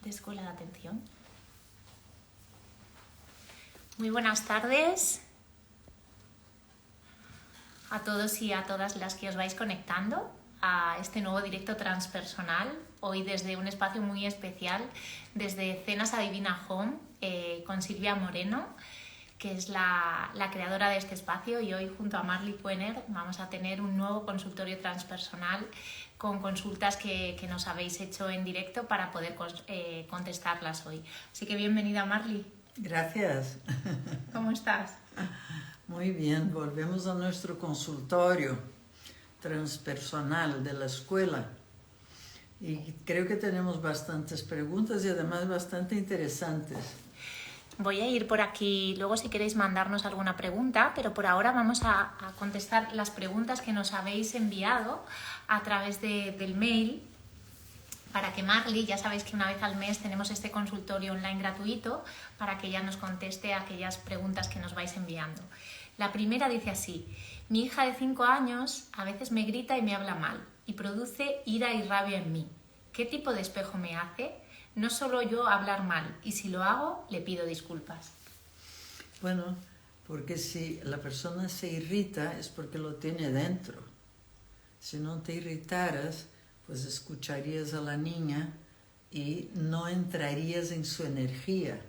de Escuela de Atención. Muy buenas tardes a todos y a todas las que os vais conectando a este nuevo directo transpersonal, hoy desde un espacio muy especial, desde Cenas a Divina Home, con Silvia Moreno, que es la creadora de este espacio, y hoy junto a Marley Puener vamos a tener un nuevo consultorio transpersonal con consultas que nos habéis hecho en directo para poder contestarlas hoy. Así que bienvenida, Marley. Gracias. ¿Cómo estás? Muy bien, volvemos a nuestro consultorio transpersonal de la escuela y creo que tenemos bastantes preguntas y además bastante interesantes. Voy a ir por aquí, luego si queréis mandarnos alguna pregunta, pero por ahora vamos a contestar las preguntas que nos habéis enviado a través del mail, para que Marley, ya sabéis que una vez al mes tenemos este consultorio online gratuito, para que ella nos conteste aquellas preguntas que nos vais enviando. La primera dice así: mi hija de 5 años a veces me grita y me habla mal y produce ira y rabia en mí. ¿Qué tipo de espejo me hace? No solo yo hablar mal, y si lo hago, le pido disculpas. Bueno, porque si la persona se irrita es porque lo tiene dentro. Si no te irritaras, pues escucharías a la niña y no entrarías en su energía.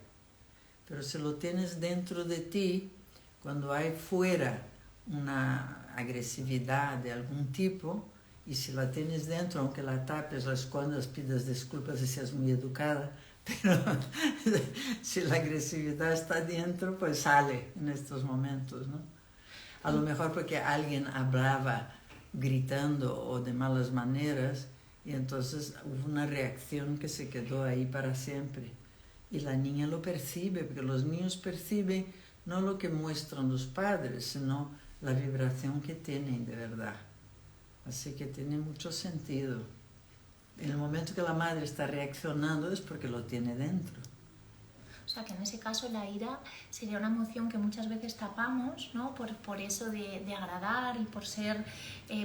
Pero si lo tienes dentro de ti, cuando hay fuera una agresividad de algún tipo, y si la tienes dentro, aunque la tapes, la escondas, pidas disculpas y seas muy educada, pero si la agresividad está dentro, pues sale en estos momentos, ¿no? A lo mejor porque alguien hablaba gritando o de malas maneras, y entonces hubo una reacción que se quedó ahí para siempre. Y la niña lo percibe, porque los niños perciben no lo que muestran los padres, sino la vibración que tienen de verdad. Así que tiene mucho sentido. En el momento que la madre está reaccionando es porque lo tiene dentro. O sea, que en ese caso la ira sería una emoción que muchas veces tapamos, ¿no? Por eso de agradar y por ser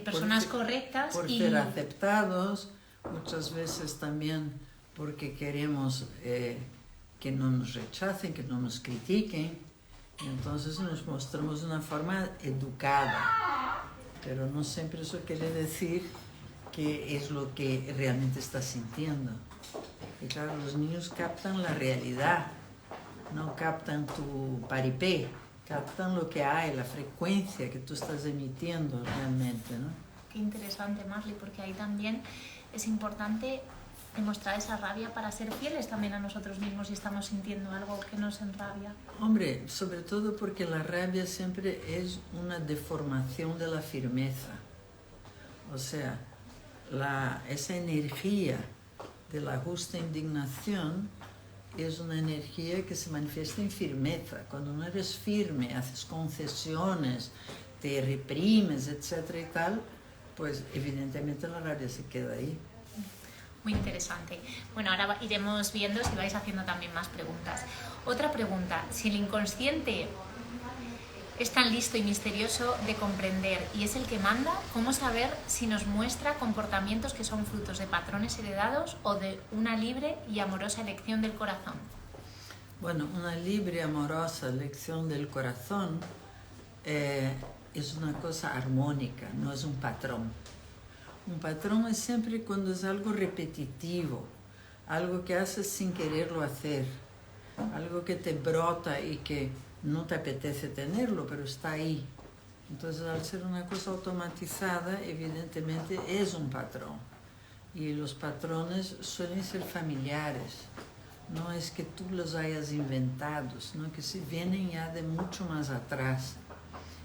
personas correctas. Por ser aceptados, muchas veces también porque queremos que no nos rechacen, que no nos critiquen. Y entonces nos mostramos de una forma educada. Pero no siempre eso quiere decir que es lo que realmente estás sintiendo. Y claro, los niños captan la realidad, no captan tu paripé, captan lo que hay, la frecuencia que tú estás emitiendo realmente, ¿no? Qué interesante, Marley, porque ahí también es importante demostrar esa rabia para ser fieles también a nosotros mismos si estamos sintiendo algo que nos enrabia. Hombre, sobre todo porque la rabia siempre es una deformación de la firmeza. O sea, esa energía de la justa indignación es una energía que se manifiesta en firmeza. Cuando no eres firme, haces concesiones, te reprimes, etcétera y tal, pues evidentemente la rabia se queda ahí. Muy interesante. Bueno, ahora iremos viendo si vais haciendo también más preguntas. Otra pregunta: si el inconsciente es tan listo y misterioso de comprender y es el que manda, ¿cómo saber si nos muestra comportamientos que son frutos de patrones heredados o de una libre y amorosa elección del corazón? Bueno, una libre y amorosa elección del corazón es una cosa armónica, no es un patrón. Un patrón es siempre cuando es algo repetitivo, algo que haces sin quererlo hacer, algo que te brota y que no te apetece tenerlo, pero está ahí. Entonces, al ser una cosa automatizada, evidentemente es un patrón. Y los patrones suelen ser familiares. No es que tú los hayas inventado, sino que se vienen ya de mucho más atrás.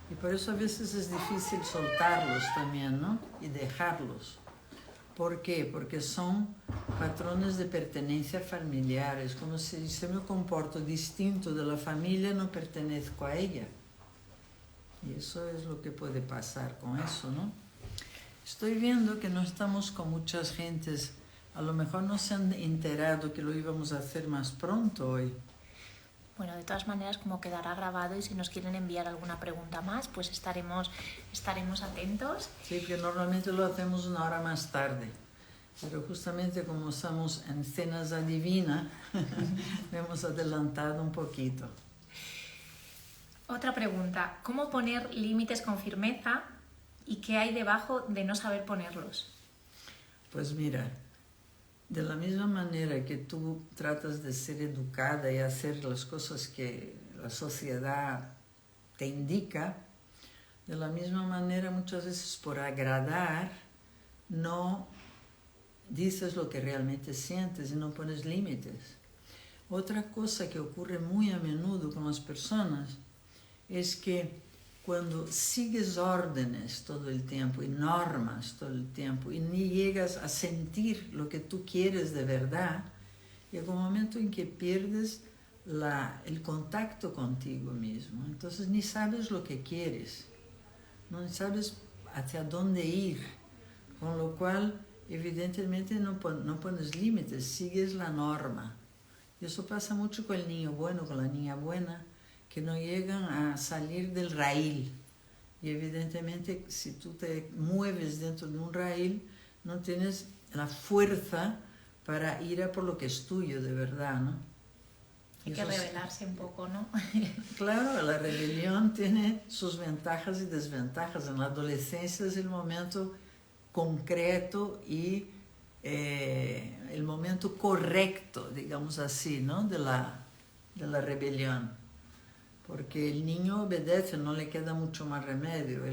Y por eso a veces es difícil soltarlos también, ¿no? Y dejarlos. ¿Por qué? Porque son patrones de pertenencia familiares. Como si me comporto distinto de la familia, no pertenezco a ella. Y eso es lo que puede pasar con eso, ¿no? Estoy viendo que no estamos con muchas gentes. A lo mejor no se han enterado que lo íbamos a hacer más pronto hoy. Bueno, de todas maneras, como quedará grabado, y si nos quieren enviar alguna pregunta más, pues estaremos atentos. Sí, porque normalmente lo hacemos una hora más tarde. Pero justamente como estamos en cenas adivinas, hemos adelantado un poquito. Otra pregunta, ¿cómo poner límites con firmeza y qué hay debajo de no saber ponerlos? Pues mira, de la misma manera que tú tratas de ser educada y hacer las cosas que la sociedad te indica, de la misma manera muchas veces por agradar no dices lo que realmente sientes y no pones límites. Otra cosa que ocurre muy a menudo con las personas es que cuando sigues órdenes todo el tiempo y normas todo el tiempo y ni llegas a sentir lo que tú quieres de verdad, llega un momento en que pierdes el contacto contigo mismo. Entonces ni sabes lo que quieres, no sabes hacia dónde ir, con lo cual evidentemente no pones límites, sigues la norma. Y eso pasa mucho con el niño bueno, con la niña buena, que no llegan a salir del raíl. Y evidentemente si tú te mueves dentro de un raíl, no tienes la fuerza para ir a por lo que es tuyo de verdad, ¿no? Hay que rebelarse un poco, ¿no? Claro, la rebelión tiene sus ventajas y desventajas. En la adolescencia es el momento concreto y el momento correcto, digamos así, ¿no? de la rebelión. Porque el niño obedece, no le queda mucho más remedio.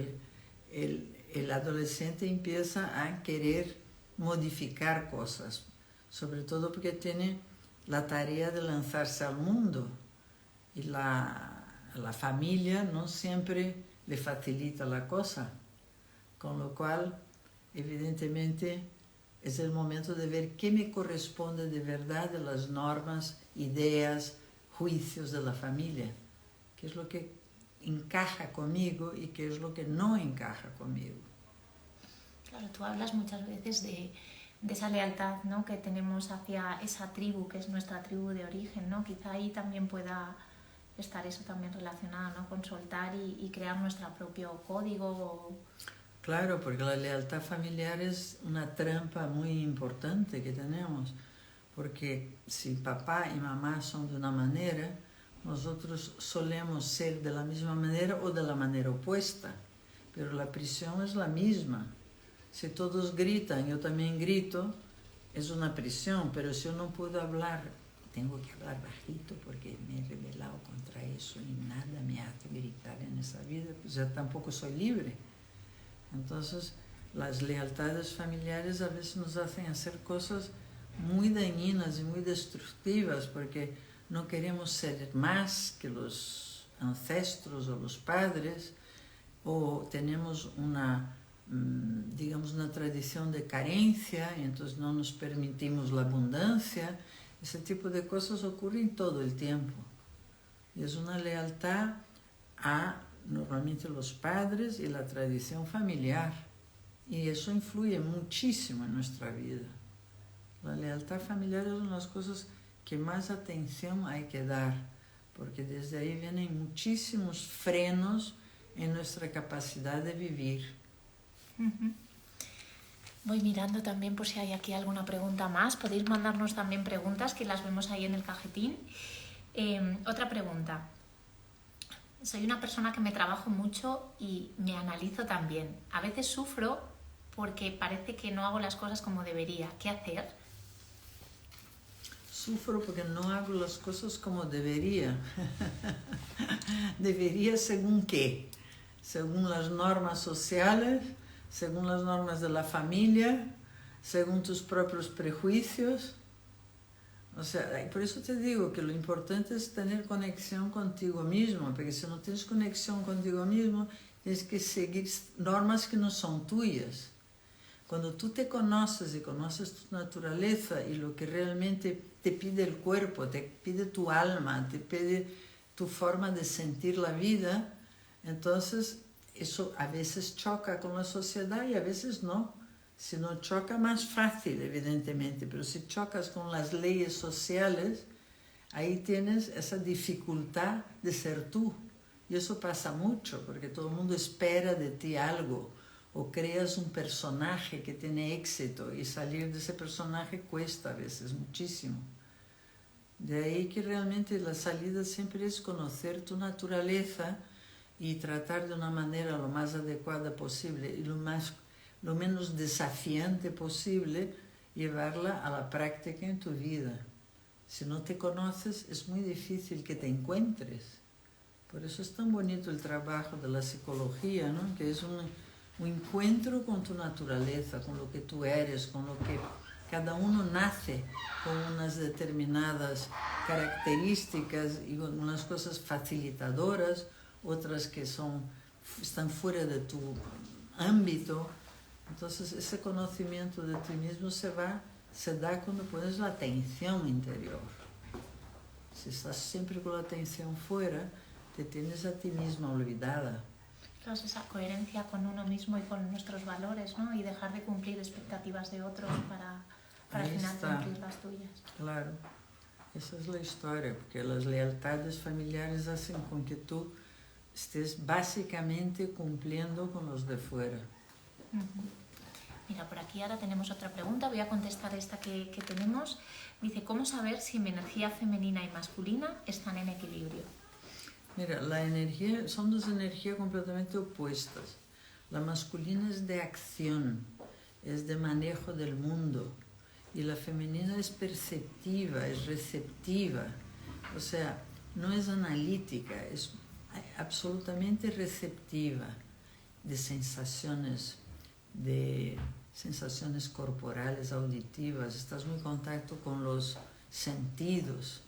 El adolescente empieza a querer modificar cosas, sobre todo porque tiene la tarea de lanzarse al mundo. Y la familia no siempre le facilita la cosa. Con lo cual, evidentemente, es el momento de ver qué me corresponde de verdad de las normas, ideas, juicios de la familia. Qué es lo que encaja conmigo y qué es lo que no encaja conmigo. Claro, tú hablas muchas veces de esa lealtad, ¿no?, que tenemos hacia esa tribu, que es nuestra tribu de origen, ¿no? Quizá ahí también pueda estar eso también relacionado, ¿no?, con soltar y crear nuestro propio código. Claro, porque la lealtad familiar es una trampa muy importante que tenemos, porque si papá y mamá son de una manera, nosotros solemos ser de la misma manera o de la manera opuesta, pero la prisión es la misma. Si todos gritan, yo también grito, es una prisión, pero si yo no puedo hablar, tengo que hablar bajito porque me he rebelado contra eso y nada me hace gritar en esa vida, pues ya tampoco soy libre. Entonces, las lealtades familiares a veces nos hacen hacer cosas muy dañinas y muy destructivas porque no queremos ser más que los ancestros o los padres, o tenemos una tradición de carencia y entonces no nos permitimos la abundancia. Ese tipo de cosas ocurren todo el tiempo. Y es una lealtad a normalmente los padres y la tradición familiar. Y eso influye muchísimo en nuestra vida. La lealtad familiar es una de las cosas que más atención hay que dar, porque desde ahí vienen muchísimos frenos en nuestra capacidad de vivir. Uh-huh. Voy mirando también por si hay aquí alguna pregunta más. Podéis mandarnos también preguntas que las vemos ahí en el cajetín. Otra pregunta. Soy una persona que me trabajo mucho y me analizo también. A veces sufro porque parece que no hago las cosas como debería. ¿Qué hacer? Sufro porque no hago las cosas como debería. ¿Debería según qué? Según las normas sociales, según las normas de la familia, según tus propios prejuicios. O sea, por eso te digo que lo importante es tener conexión contigo mismo, porque si no tienes conexión contigo mismo, tienes que seguir normas que no son tuyas. Cuando tú te conoces y conoces tu naturaleza y lo que realmente te pide el cuerpo, te pide tu alma, te pide tu forma de sentir la vida, entonces eso a veces choca con la sociedad y a veces no. Si no choca, más fácil, evidentemente, pero si chocas con las leyes sociales, ahí tienes esa dificultad de ser tú. Y eso pasa mucho, porque todo el mundo espera de ti algo, o creas un personaje que tiene éxito y salir de ese personaje cuesta a veces muchísimo. De ahí que realmente la salida siempre es conocer tu naturaleza y tratar de una manera lo más adecuada posible y lo menos desafiante posible llevarla a la práctica en tu vida. Si no te conoces es muy difícil que te encuentres. Por eso es tan bonito el trabajo de la psicología, ¿no? Que es un encuentro con tu naturaleza, con lo que tú eres, con lo que cada uno nace con unas determinadas características y con unas cosas facilitadoras, otras que están fuera de tu ámbito. Entonces ese conocimiento de ti mismo se da cuando pones la atención interior. Si estás siempre con la atención fuera, te tienes a ti misma olvidada. Entonces esa coherencia con uno mismo y con nuestros valores, ¿no? Y dejar de cumplir expectativas de otros para al final cumplir las tuyas. Claro, esa es la historia, porque las lealtades familiares hacen con que tú estés básicamente cumpliendo con los de fuera. Mira, por aquí ahora tenemos otra pregunta, voy a contestar esta que tenemos. Dice, ¿cómo saber si mi energía femenina y masculina están en equilibrio? Mira, son dos energías completamente opuestas. La masculina es de acción, es de manejo del mundo, y la femenina es perceptiva, es receptiva, o sea, no es analítica, es absolutamente receptiva de sensaciones corporales, auditivas, estás muy en contacto con los sentidos.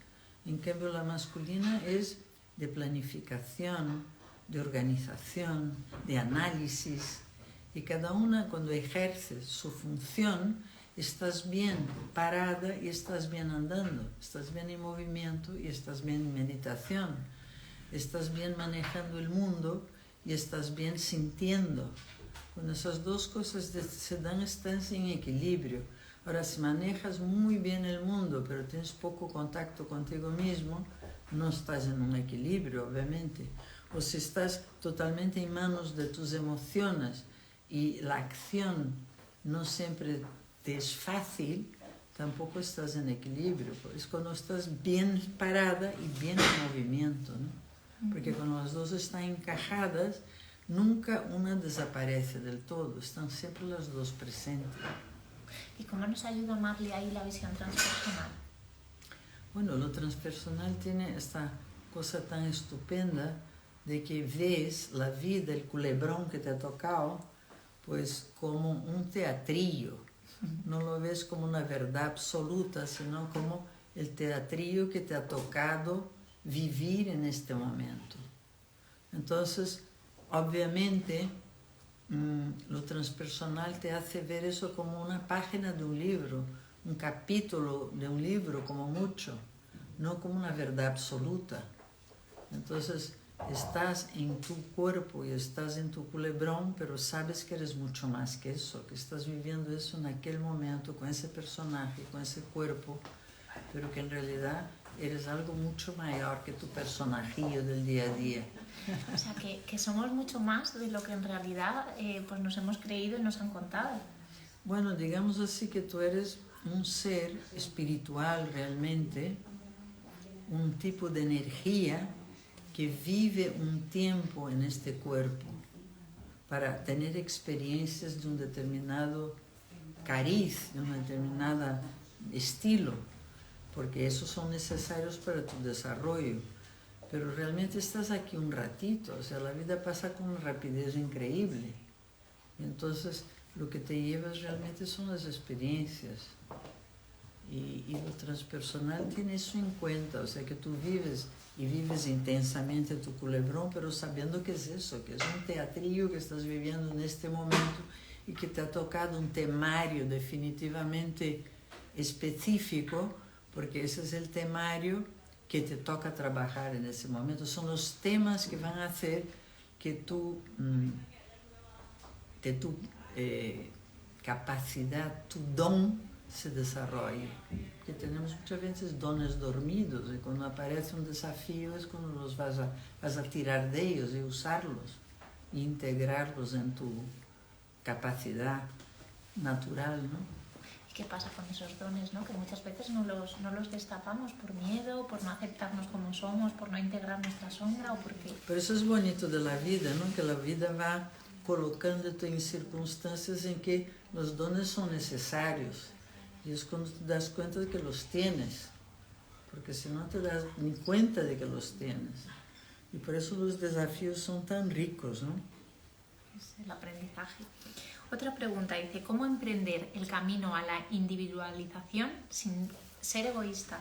En cambio, la masculina es de planificación, de organización, de análisis, y cada una cuando ejerce su función, estás bien parada y estás bien andando, estás bien en movimiento y estás bien en meditación, estás bien manejando el mundo y estás bien sintiendo. Cuando esas dos cosas se dan, estás en equilibrio. Ahora, si manejas muy bien el mundo, pero tienes poco contacto contigo mismo, no estás en un equilibrio, obviamente. O si estás totalmente en manos de tus emociones y la acción no siempre te es fácil, tampoco estás en equilibrio. Es cuando estás bien parada y bien en movimiento, ¿no? Porque cuando las dos están encajadas, nunca una desaparece del todo, están siempre las dos presentes. ¿Y cómo nos ayuda Marley ahí la visión transpersonal? Bueno, lo transpersonal tiene esta cosa tan estupenda de que ves la vida, el culebrón que te ha tocado, pues como un teatrillo. No lo ves como una verdad absoluta, sino como el teatrillo que te ha tocado vivir en este momento. Entonces, obviamente, lo transpersonal te hace ver eso como una página de un libro, un capítulo de un libro como mucho, no como una verdad absoluta. Entonces, estás en tu cuerpo y estás en tu culebrón, pero sabes que eres mucho más que eso, que estás viviendo eso en aquel momento, con ese personaje, con ese cuerpo, pero que en realidad eres algo mucho mayor que tu personajillo del día a día. O sea, que somos mucho más de lo que en realidad pues nos hemos creído y nos han contado. Bueno, digamos así que tú eres un ser espiritual realmente, un tipo de energía que vive un tiempo en este cuerpo para tener experiencias de un determinado cariz, de un determinado estilo, porque esos son necesarios para tu desarrollo. Pero realmente estás aquí un ratito, o sea, la vida pasa con una rapidez increíble. Entonces, lo que te llevas realmente son las experiencias. Y lo transpersonal tiene eso en cuenta, o sea, que tú vives y vives intensamente tu culebrón, pero sabiendo que es eso, que es un teatrillo que estás viviendo en este momento y que te ha tocado un temario definitivamente específico, porque ese es el temario que te toca trabajar en ese momento. Son los temas que van a hacer que tu capacidad, tu don se desarrolle. Que tenemos muchas veces dones dormidos y cuando aparece un desafío es cuando los vas a tirar de ellos y usarlos e integrarlos en capacidad natural, ¿no? ¿Y qué pasa con esos dones, ¿no? Que muchas veces no los destapamos por miedo, por no aceptarnos como somos, por no integrar nuestra sombra o porque... Pero eso es bonito de la vida, ¿no? Que la vida va colocándote en circunstancias en que los dones son necesarios. Y es cuando te das cuenta de que los tienes, porque si no te das ni cuenta de que los tienes. Y por eso los desafíos son tan ricos, ¿no? Es el aprendizaje. Otra pregunta dice, ¿cómo emprender el camino a la individualización sin ser egoísta?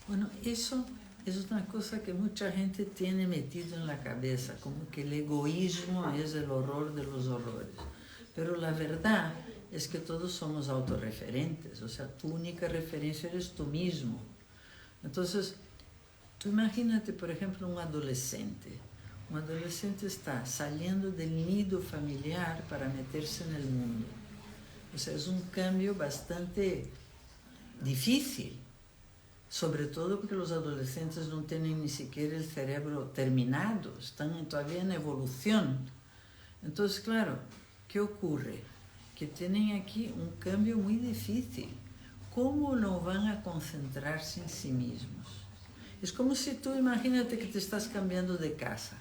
Bueno, eso es una cosa que mucha gente tiene metido en la cabeza, como que el egoísmo es el horror de los horrores. Pero la verdad es que todos somos autorreferentes, o sea, tu única referencia eres tú mismo. Entonces, tú imagínate, por ejemplo, un adolescente. Un adolescente está saliendo del nido familiar para meterse en el mundo. O sea, es un cambio bastante difícil, sobre todo porque los adolescentes no tienen ni siquiera el cerebro terminado, están todavía en evolución. Entonces, claro, ¿qué ocurre? Que tienen aquí un cambio muy difícil. ¿Cómo no van a concentrarse en sí mismos? Es como si tú, imagínate que te estás cambiando de casa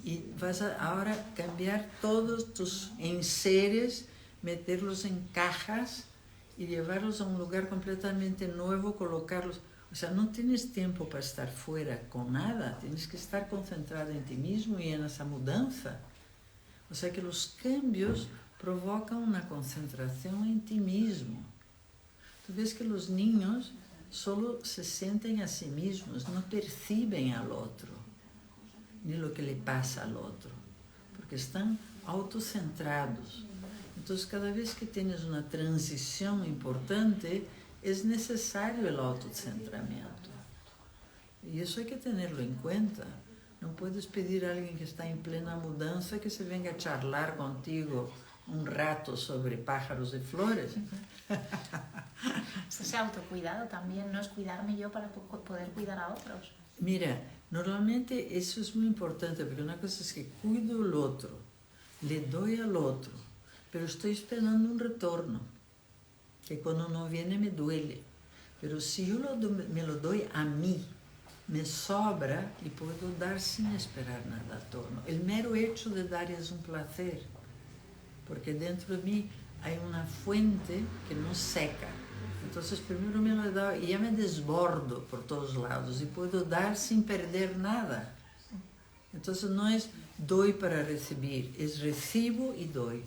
y vas a ahora cambiar todos tus enseres, meterlos en cajas y llevarlos a un lugar completamente nuevo, colocarlos. O sea, no tienes tiempo para estar fuera con nada, tienes que estar concentrado en ti mismo y en esa mudanza. O sea que los cambios provocan una concentración en ti mismo. Tú ves que los niños solo se sienten a sí mismos, no perciben al otro, ni lo que le pasa al otro, porque están autocentrados. Entonces, cada vez que tienes una transición importante, es necesario el autocentramiento. Y eso hay que tenerlo en cuenta. No puedes pedir a alguien que está en plena mudanza que se venga a charlar contigo un rato sobre pájaros y flores. Es ese autocuidado también, no es cuidarme yo para poder cuidar a otros. Mira, normalmente eso es muy importante, porque una cosa es que cuido al otro, le doy al otro, pero estoy esperando un retorno, que cuando no viene me duele. Pero si yo me lo doy a mí, me sobra y puedo dar sin esperar nada a torno. El mero hecho de dar es un placer, porque dentro de mí hay una fuente que no seca. Entonces primero me lo he dado y ya me desbordo por todos lados y puedo dar sin perder nada. Entonces no es doy para recibir, es recibo y doy.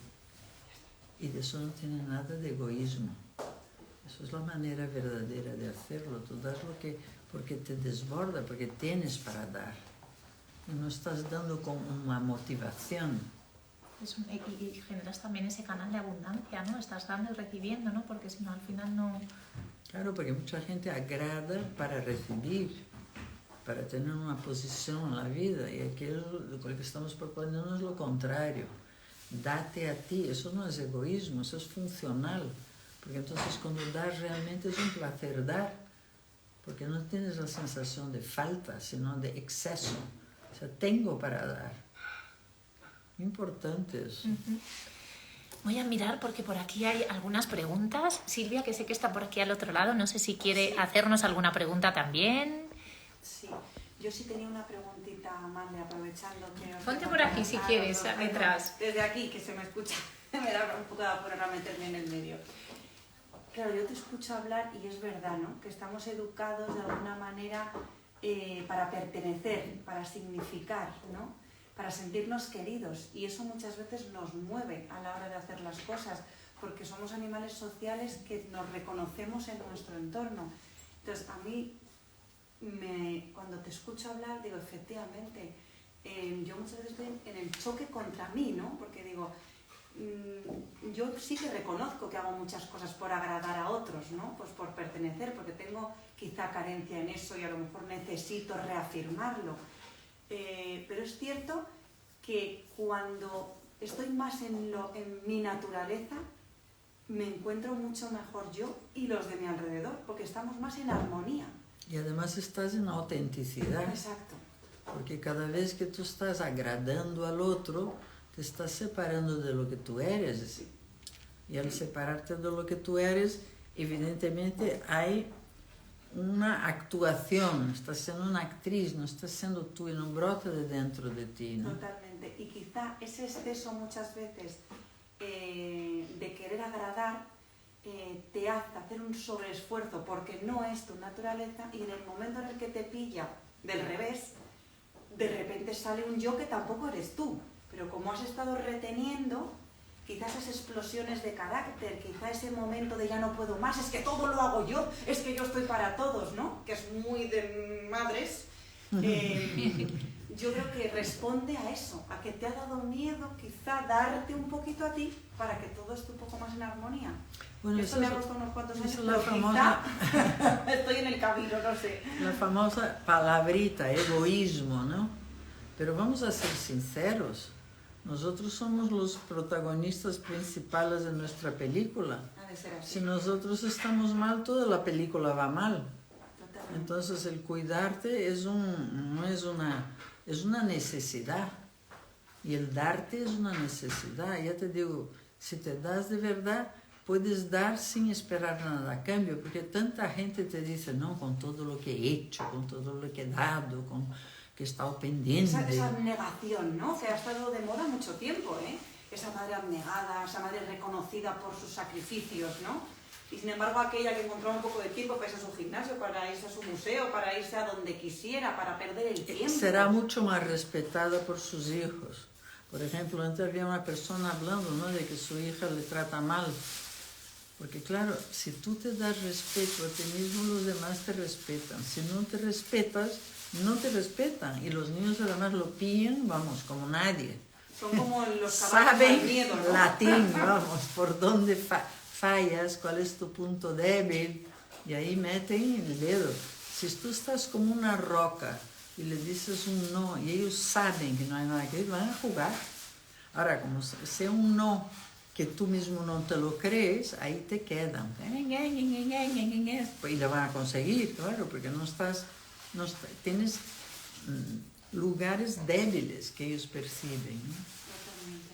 Y de eso no tiene nada de egoísmo. Eso es la manera verdadera de hacerlo. Tú das lo que, porque te desborda, porque tienes para dar. Y no estás dando con una motivación. Y generas también ese canal de abundancia, ¿no? Estás dando y recibiendo, ¿no? Porque si no, al final no... Claro, porque mucha gente agrada para recibir, para tener una posición en la vida. Y lo que estamos proponiendo es lo contrario. Date a ti. Eso no es egoísmo, eso es funcional. Porque entonces cuando das realmente es un placer dar. Porque no tienes la sensación de falta, sino de exceso. O sea, tengo para dar. Importante eso. Voy a mirar porque por aquí hay algunas preguntas. Silvia, que sé que está por aquí al otro lado, no sé si quiere hacernos alguna pregunta también. Sí, yo sí tenía una preguntita, Amanda, aprovechando que... Ponte por aquí si quieres, detrás. Desde aquí, que se me escucha, me da un poco de apuro a meterme en el medio. Claro, yo te escucho hablar y es verdad, ¿no? Que estamos educados de alguna manera para pertenecer, para significar, ¿no? Para sentirnos queridos, y eso muchas veces nos mueve a la hora de hacer las cosas, porque somos animales sociales que nos reconocemos en nuestro entorno. Entonces, a mí, cuando te escucho hablar, digo, efectivamente, yo muchas veces estoy en el choque contra mí, ¿no? Porque digo, yo sí que reconozco que hago muchas cosas por agradar a otros, ¿no? Pues por pertenecer, porque tengo quizá carencia en eso y a lo mejor necesito reafirmarlo. Pero es cierto que cuando estoy más en mi naturaleza, me encuentro mucho mejor yo y los de mi alrededor, porque estamos más en armonía. Y además estás en autenticidad. Exacto. Porque cada vez que tú estás agradando al otro, te estás separando de lo que tú eres. Y al separarte de lo que tú eres, evidentemente hay una actuación, estás siendo una actriz, no estás siendo tú, y no brota de dentro de ti, ¿no? Totalmente. Y quizá ese exceso muchas veces de querer agradar te hace hacer un sobreesfuerzo porque no es tu naturaleza, y en el momento en el que te pilla del revés, de repente sale un yo que tampoco eres tú. Pero como has estado reteniendo, quizás esas explosiones de carácter, quizá ese momento de ya no puedo más, es que todo lo hago yo, es que yo estoy para todos, ¿no? Que es muy de madres. Yo creo que responde a eso, a que te ha dado miedo quizá darte un poquito a ti para que todo esté un poco más en armonía. Bueno, esto me ha costado unos cuantos años, la pero famosa, quizá estoy en el camino, no sé. la famosa palabrita, egoísmo, ¿no? Pero vamos a ser sinceros, nosotros somos los protagonistas principales de nuestra película. Ha de ser así. Si nosotros estamos mal, toda la película va mal. Totalmente. Entonces el cuidarte es una necesidad, y el darte es una necesidad. Ya te digo, si te das de verdad, puedes dar sin esperar nada a cambio, porque tanta gente te dice, no, con todo lo que he hecho, con todo lo que he dado, con que he estado pendiente. Esa abnegación, ¿no? Que ha estado de moda mucho tiempo, ¿eh? Esa madre abnegada, esa madre reconocida por sus sacrificios, ¿no? Y sin embargo aquella que encontraba un poco de tiempo para irse a su gimnasio, para irse a su museo, para irse a donde quisiera, para perder el tiempo. Será mucho más respetada por sus hijos. Por ejemplo, antes había una persona hablando, ¿no?, de que su hija le trata mal. Porque claro, si tú te das respeto a ti mismo, los demás te respetan. Si no te respetas, no te respetan. Y los niños además lo pillan, vamos, como nadie. Son como los caballos Saben al miedo, ¿no? latín, vamos, por dónde fallas, cuál es tu punto débil. Y ahí meten el dedo. Si tú estás como una roca y le dices un no, y ellos saben que no hay nada que decir, van a jugar. Ahora, como sea un no que tú mismo no te lo crees, ahí te quedan. Y lo van a conseguir, claro, porque tienes lugares débiles que ellos perciben, ¿no? Totalmente.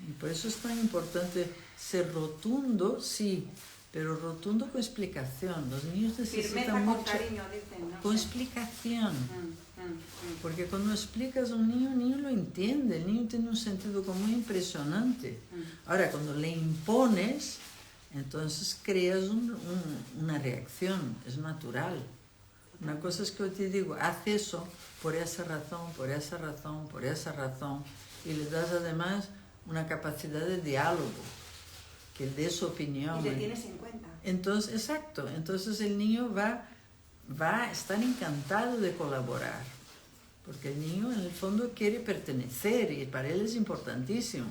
Y por eso es tan importante ser rotundo, sí, pero rotundo con explicación. Los niños necesitan Firmeza con mucho cariño, dicen, ¿no? con explicación. Sí. Porque cuando explicas a un niño, el niño lo entiende, el niño tiene un sentido común impresionante. Ahora, cuando le impones, entonces creas una reacción, es natural. Una cosa es que yo te digo, haz eso por esa razón, por esa razón, por esa razón, y le das además una capacidad de diálogo, que dé su opinión. Y le tienes en cuenta. Entonces, exacto, entonces el niño va a estar encantado de colaborar, porque el niño en el fondo quiere pertenecer y para él es importantísimo.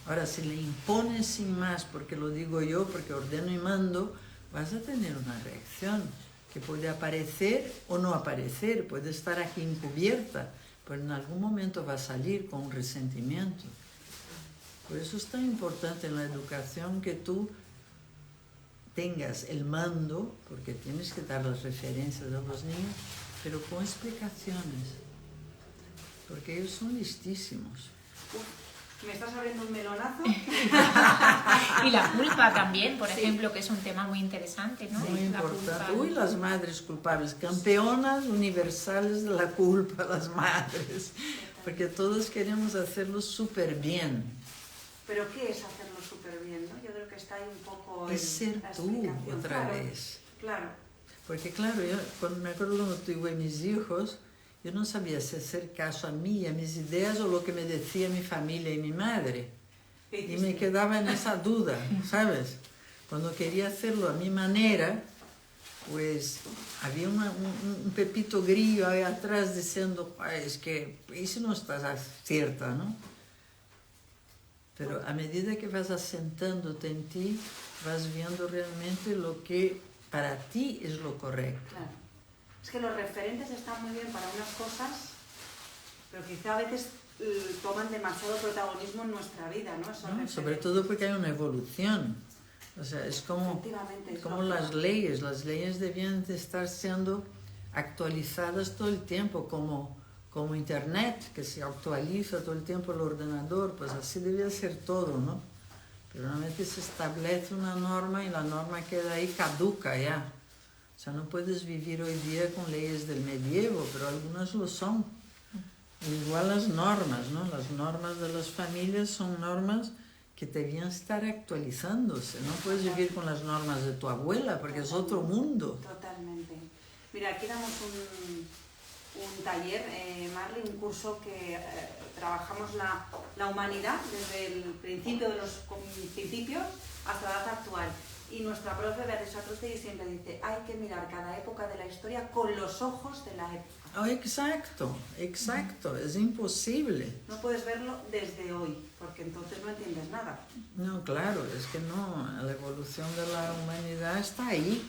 Ahora, si le impones sin más, porque lo digo yo, porque ordeno y mando, vas a tener una reacción que puede aparecer o no aparecer, puede estar aquí encubierta, pero en algún momento va a salir con un resentimiento. Por eso es tan importante en la educación que tú tengas el mando, porque tienes que dar las referencias a los niños, pero con explicaciones, porque ellos son listísimos. ¿Me estás abriendo un melonazo? Y la culpa también, por ejemplo, que es un tema muy interesante, ¿no? Muy La importante. culpa. Uy, las madres culpables, campeonas universales de la culpa, las madres, porque todos queremos hacerlo súper bien. ¿Pero qué es hacerlo súper bien, no? Yo creo que está ahí un poco Es ser la tú explicación. otra Claro, vez. Claro. Porque claro, yo me acuerdo cuando tuve mis hijos, yo no sabía si hacer caso a mí, a mis ideas o lo que me decía mi familia y mi madre. Y me quedaba en esa duda, ¿sabes? Cuando quería hacerlo a mi manera, pues había un pepito grillo ahí atrás diciendo, es que eso no está cierta, ¿no? Pero a medida que vas asentándote en ti, vas viendo realmente lo que para ti es lo correcto. Claro. Es que los referentes están muy bien para unas cosas, pero quizá a veces toman demasiado protagonismo en nuestra vida, ¿no? ¿No? Sobre todo porque hay una evolución. O sea, es como las leyes. Las leyes debían de estar siendo actualizadas todo el tiempo, como como Internet, que se actualiza todo el tiempo el ordenador, pues así debía ser todo, ¿no? Pero realmente se establece una norma y la norma queda ahí caduca ya. O sea, no puedes vivir hoy día con leyes del medievo, pero algunas lo son. Igual las normas, ¿no? Las normas de las familias son normas que debían estar actualizándose. No puedes vivir con las normas de tu abuela porque es otro mundo. Totalmente. Mira, aquí damos un taller, Marley, un curso que trabajamos la humanidad desde el principio de los principios hasta la edad actual. Y nuestra profe Beatriz Atrustegui siempre dice, hay que mirar cada época de la historia con los ojos de la época. Oh, exacto, exacto, es imposible. No puedes verlo desde hoy, porque entonces no entiendes nada. No, claro, es que no, la evolución de la humanidad está ahí.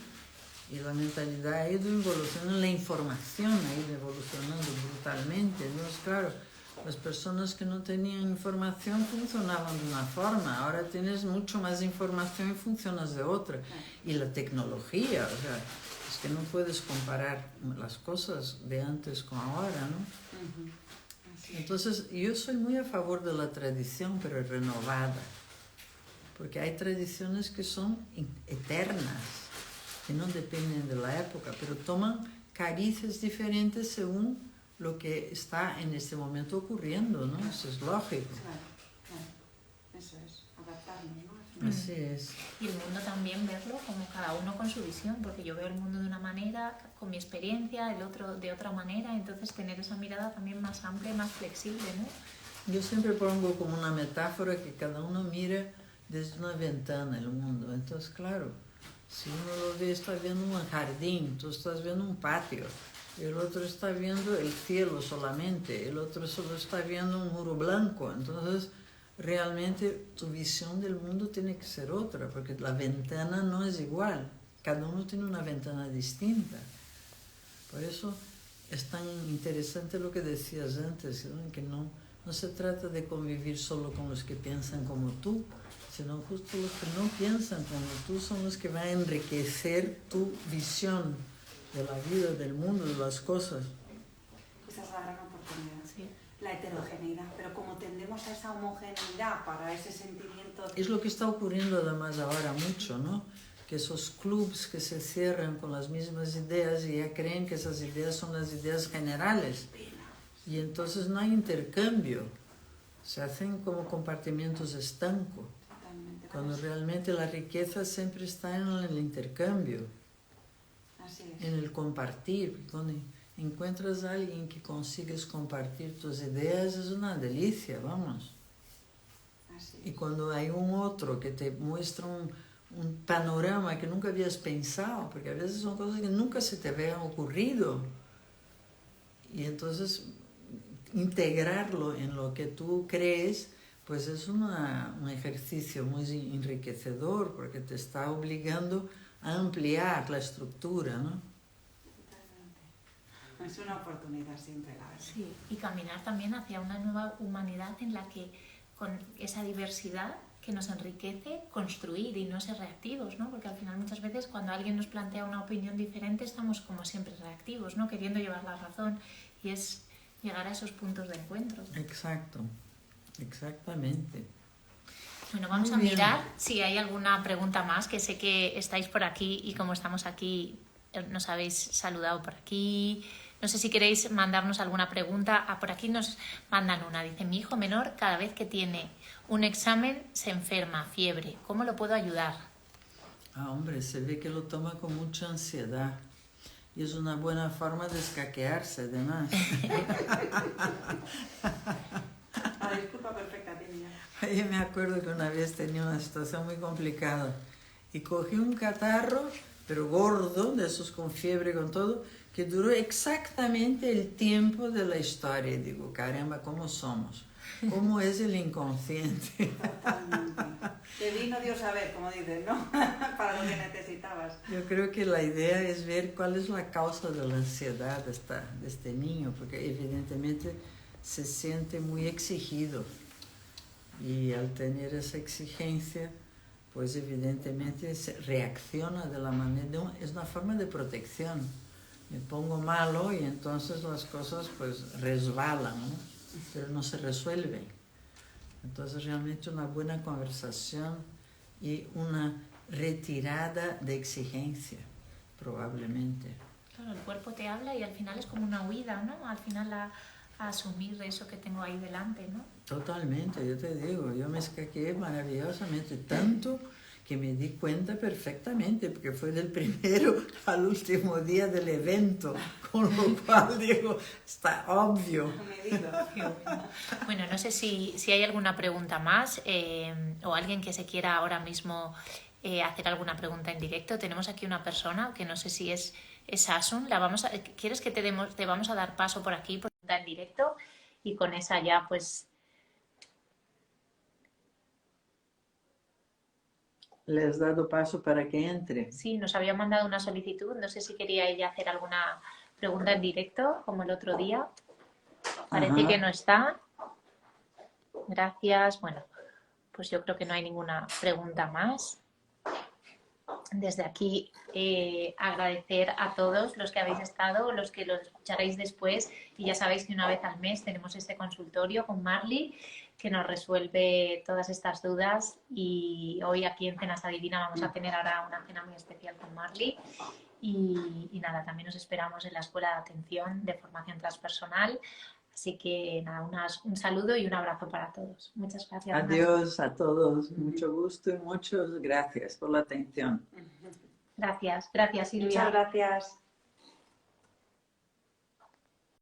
Y la mentalidad ha ido evolucionando, la información ha ido evolucionando brutalmente. Entonces, claro, las personas que no tenían información funcionaban de una forma, ahora tienes mucho más información y funcionas de otra. Y la tecnología, o sea, es que no puedes comparar las cosas de antes con ahora, ¿no? Entonces, yo soy muy a favor de la tradición, pero renovada, porque hay tradiciones que son eternas, que no dependen de la época, pero toman carices diferentes según lo que está en este momento ocurriendo, ¿no? Eso es lógico. Claro, claro. Eso es, adaptarnos, ¿no? Así es. Y el mundo también verlo como cada uno con su visión, porque yo veo el mundo de una manera, con mi experiencia, el otro de otra manera, entonces tener esa mirada también más amplia y más flexible, ¿no? Yo siempre pongo como una metáfora que cada uno mira desde una ventana el mundo. Entonces, claro, si uno lo ve, está viendo un jardín, tú estás viendo un patio, el otro está viendo el cielo solamente, el otro solo está viendo un muro blanco. Entonces, realmente tu visión del mundo tiene que ser otra, porque la ventana no es igual, cada uno tiene una ventana distinta. Por eso es tan interesante lo que decías antes, ¿no? Que no se trata de convivir solo con los que piensan como tú, sino justo los que no piensan como tú son los que van a enriquecer tu visión de la vida, del mundo, de las cosas. Esa es la gran oportunidad, Sí. la heterogeneidad, pero como tendemos a esa homogeneidad para ese sentimiento... Es lo que está ocurriendo además ahora mucho, ¿no? Que esos clubs que se cierran con las mismas ideas y ya creen que esas ideas son las ideas generales. Y entonces no hay intercambio, se hacen como compartimientos estancos, cuando realmente la riqueza siempre está en el intercambio, en el compartir. Cuando encuentras a alguien que consigues compartir tus ideas es una delicia, vamos. Y cuando hay un otro que te muestra un panorama que nunca habías pensado, porque a veces son cosas que nunca se te habían ocurrido, y entonces integrarlo en lo que tú crees, pues es un ejercicio muy enriquecedor, porque te está obligando a ampliar la estructura, ¿no? Totalmente. Es una oportunidad siempre, la verdad. Sí, y caminar también hacia una nueva humanidad en la que, con esa diversidad que nos enriquece, construir y no ser reactivos, ¿no? Porque al final muchas veces cuando alguien nos plantea una opinión diferente estamos como siempre reactivos, ¿no? Queriendo llevar la razón, y es llegar a esos puntos de encuentro. Exacto, exactamente. Bueno, vamos Muy a bien. mirar si hay alguna pregunta más, que sé que estáis por aquí y como estamos aquí nos habéis saludado por aquí. No sé si queréis mandarnos alguna pregunta. Por aquí nos mandan una. Dice, mi hijo menor cada vez que tiene un examen se enferma, fiebre. ¿Cómo lo puedo ayudar? Ah, hombre, se ve que lo toma con mucha ansiedad. Y es una buena forma de escaquearse, además. La disculpa perfecta, tía. Yo me acuerdo que una vez tenía una situación muy complicada y cogí un catarro, pero gordo, de esos con fiebre, con todo, que duró exactamente el tiempo de la historia. Y digo, caramba, ¿cómo somos? ¿Cómo es el inconsciente? Totalmente. Te vino Dios a ver, como dices, ¿no? Para lo que necesitabas. Yo creo que la idea es ver cuál es la causa de la ansiedad de este niño, porque evidentemente se siente muy exigido. Y al tener esa exigencia, pues evidentemente se reacciona de la manera... es una forma de protección. me pongo malo y entonces las cosas pues resbalan, ¿no? Pero no se resuelven. Entonces realmente una buena conversación y una retirada de exigencia, probablemente. Claro, el cuerpo te habla y al final es como una huida, ¿no? Al final a asumir eso que tengo ahí delante, ¿no? Totalmente, yo te digo, yo me escaqué maravillosamente, tanto que me di cuenta perfectamente, porque fue del primero al último día del evento, con lo cual digo, está obvio. Bueno, no sé si hay alguna pregunta más o alguien que se quiera ahora mismo hacer alguna pregunta en directo. Tenemos aquí una persona que no sé si es Asun. ¿Quieres que te vamos a dar paso por aquí, por pregunta en directo? Y con esa ya pues... ¿Le has dado paso para que entre? Sí, nos había mandado una solicitud. No sé si quería ella hacer alguna pregunta en directo, como el otro día. Parece que no está. Gracias. Bueno, pues yo creo que no hay ninguna pregunta más. Desde aquí agradecer a todos los que habéis estado, los que lo escucharéis después, y ya sabéis que una vez al mes tenemos este consultorio con Marley que nos resuelve todas estas dudas, y hoy aquí en Cenas Adivina vamos a tener ahora una cena muy especial con Marley y nada, también os esperamos en la Escuela de Atención de Formación Transpersonal. Así que nada, un saludo y un abrazo para todos. Muchas gracias. Adiós a todos, mucho gusto y muchas gracias por la atención. Gracias, Silvia. Muchas gracias.